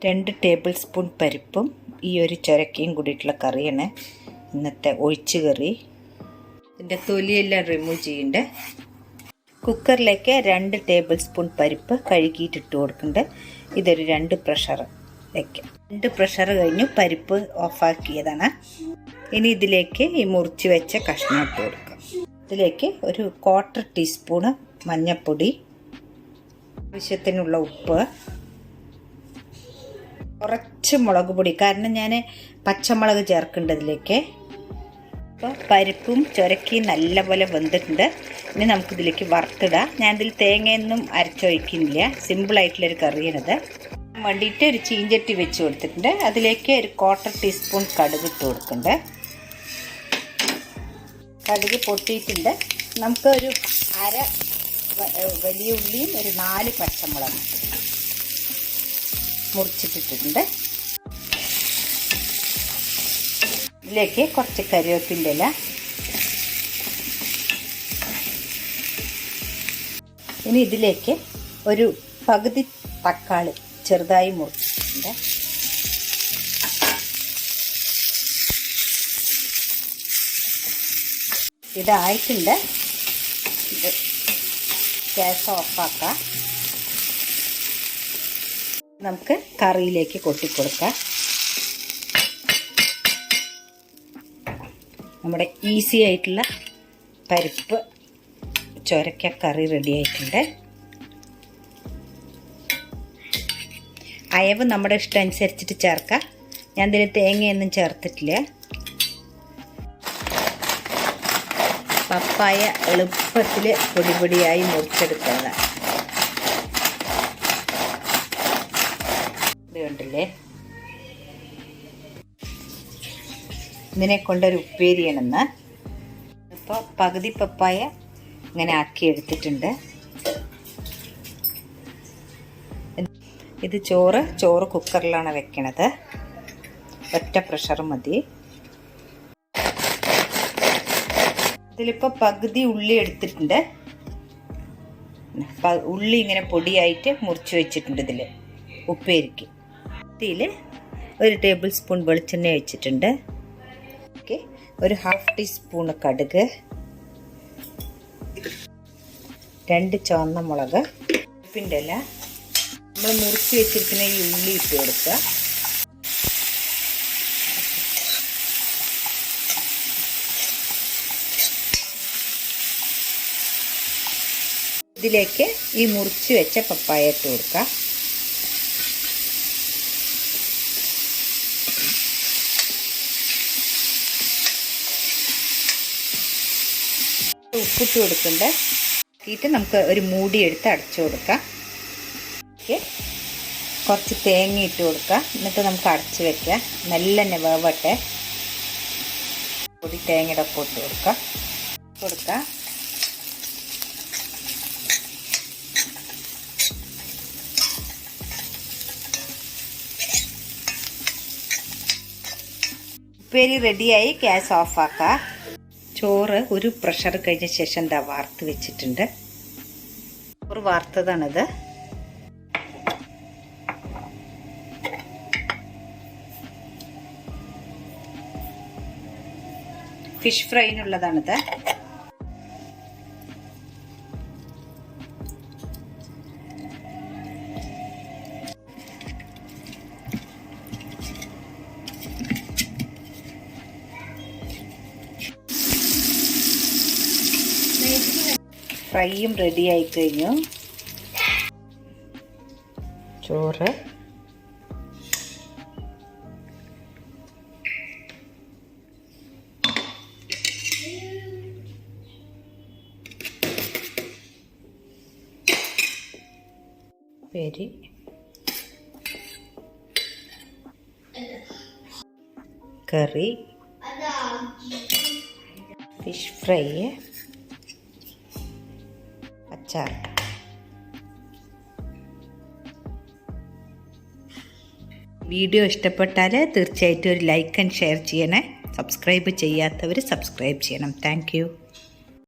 2 table spoon പരിപ്പും ഈ ഒരു ചുരക്കയും കൂടിയിട്ടുള്ള കറിയാണ് ഇന്നത്തെ ഒഴിച്ച് കറി. ഇതിൻ്റെ തൊലിയെല്ലാം റിമൂവ് ചെയ്യണ്ടേ. കുക്കറിലേക്ക് 2 ടേബിൾ സ്പൂൺ പരിപ്പ് കഴുകിയിട്ടിട്ട് കൊടുക്കുന്നുണ്ട്. ഇതൊരു 2 പ്രഷർ വയ്ക്കാം. 2 പ്രഷർ കഴിഞ്ഞു പരിപ്പ് ഓഫാക്കിയതാണ്. ഇനി ഇതിലേക്ക് ഈ മുറിച്ച് വെച്ച കഷ്ണം ഇട്ട് കൊടുക്കാം. ഇതിലേക്ക് ഒരു 1/4 ടീസ്പൂണ് മഞ്ഞൾപ്പൊടി, ആവശ്യത്തിനുള്ള ഉപ്പ്, കുറച്ച് മുളക് പൊടി, കാരണം ഞാൻ പച്ചമുളക് ചേർക്കേണ്ടത് ഇതിലേക്ക്. അപ്പോൾ പരിപ്പും ചുരക്കിയും നല്ലപോലെ വെന്തിട്ടുണ്ട്. ഇനി നമുക്കിതിലേക്ക് വറുത്തിടാം. ഞാനിതിൽ തേങ്ങയൊന്നും അരച്ചൊഴിക്കുന്നില്ല, സിമ്പിളായിട്ടുള്ളൊരു കറിയാണിത്. വേണ്ടിയിട്ട് ഒരു ചീഞ്ചട്ടി വെച്ച് കൊടുത്തിട്ടുണ്ട്. അതിലേക്ക് ഒരു 1/4 ടീസ്പൂൺ കടുക് ഇട്ട് കൊടുക്കുന്നുണ്ട്. കടുക് പൊട്ടിയിട്ടുണ്ട്. നമുക്ക് ഒരു അര വലിയ ഉള്ളിയും ഒരു 4 പച്ചമുളകും മുറിച്ചിട്ടിട്ടുണ്ട്. ഇതിലേക്ക് കുറച്ച് കറിവേപ്പിൻ്റെ ഇല, ഇനി ഇതിലേക്ക് ഒരു പകുതി തക്കാളി ചെറുതായി മുറിച്ചിട്ടുണ്ട്. ഇതായിട്ടുണ്ട്. ഗ്യാസ് ഓഫാക്കാം. നമുക്ക് കറിയിലേക്ക് കൊട്ടിക്കൊടുക്കാം. നമ്മുടെ ഈസി ആയിട്ടുള്ള പരിപ്പ് ചുരക്ക കറി റെഡി ആയിട്ടുണ്ട്. അയവ് നമ്മുടെ ഇഷ്ടം അനുസരിച്ചിട്ട് ചേർക്കാം. ഞാൻ ഇതിൽ തേങ്ങയൊന്നും ചേർത്തിട്ടില്ല. പപ്പായ എളുപ്പത്തിൽ പൊടിയായി മുറിച്ചെടുക്കുന്നതാണ്. ഇത് കണ്ടില്ലേ, ഇതിനെ കൊണ്ടൊരു ഉപ്പേരിയാണെന്ന്. ഇപ്പോൾ പകുതി പപ്പായ ഇങ്ങനെ ആക്കി എടുത്തിട്ടുണ്ട്. ഇത് ചോറ് കുക്കറിലാണ് വെക്കണത്. ഒറ്റ പ്രഷർ മതി. ഇതിലിപ്പോൾ പകുതി ഉള്ളി എടുത്തിട്ടുണ്ട്. ഉള്ളി ഇങ്ങനെ പൊടിയായിട്ട് മുറിച്ച് വെച്ചിട്ടുണ്ട് ഇതിൽ ഉപ്പേരിക്ക്. ഇതിൽ ഒരു ടേബിൾ സ്പൂൺ വെളിച്ചെണ്ണ വെച്ചിട്ടുണ്ട്. ഒരു 1/2 ടീസ്പൂൺ കടുക്, 2 ചുവന്ന മുളക്, ഉപ്പിൻ്റെ ഇല, നമ്മൾ മുറിച്ച് വെച്ചിരിക്കുന്ന ഈ ഉള്ളി ഇട്ട് കൊടുക്കുക. ഇതിലേക്ക് ഈ മുറിച്ച് വെച്ച പപ്പായ ഇട്ട് കൊടുക്കുക. ഉപ്പിട്ട് കൊടുക്കുന്നുണ്ട്. എന്നിട്ട് നമുക്ക് ഒരു മൂടി എടുത്ത് അടച്ചു കൊടുക്കാം. കുറച്ച് തേങ്ങ ഇട്ട് കൊടുക്കുക. എന്നിട്ട് നമുക്ക് അടച്ച് വെക്കാം. നല്ല വേവട്ടെ. പൊടി തേങ്ങയുടെ ഒപ്പം ഇട്ട് കൊടുക്കുക. ഉപ്പേരി റെഡിയായി. ഗ്യാസ് ഓഫാക്കാം. ചോറ് ഒരു പ്രഷർ കഴിഞ്ഞ ശേഷം എന്താ വാർത്ത് വെച്ചിട്ടുണ്ട്. ചോറ് വാർത്തതാണിത്. ഫിഷ് ഫ്രൈനുള്ളതാണിത്. ഫ്രൈയും റെഡി ആയി കഴിഞ്ഞു. ചോറ്, ഉപ്പേരി, കറി, ഫിഷ് ഫ്രൈ, അച്ചാർ. വീഡിയോ ഇഷ്ടപ്പെട്ടാൽ തീർച്ചയായിട്ടും ഒരു ലൈക്ക് ആൻഡ് ഷെയർ ചെയ്യണേ. സബ്സ്ക്രൈബ് ചെയ്യാത്തവർ സബ്സ്ക്രൈബ് ചെയ്യണം. Thank you.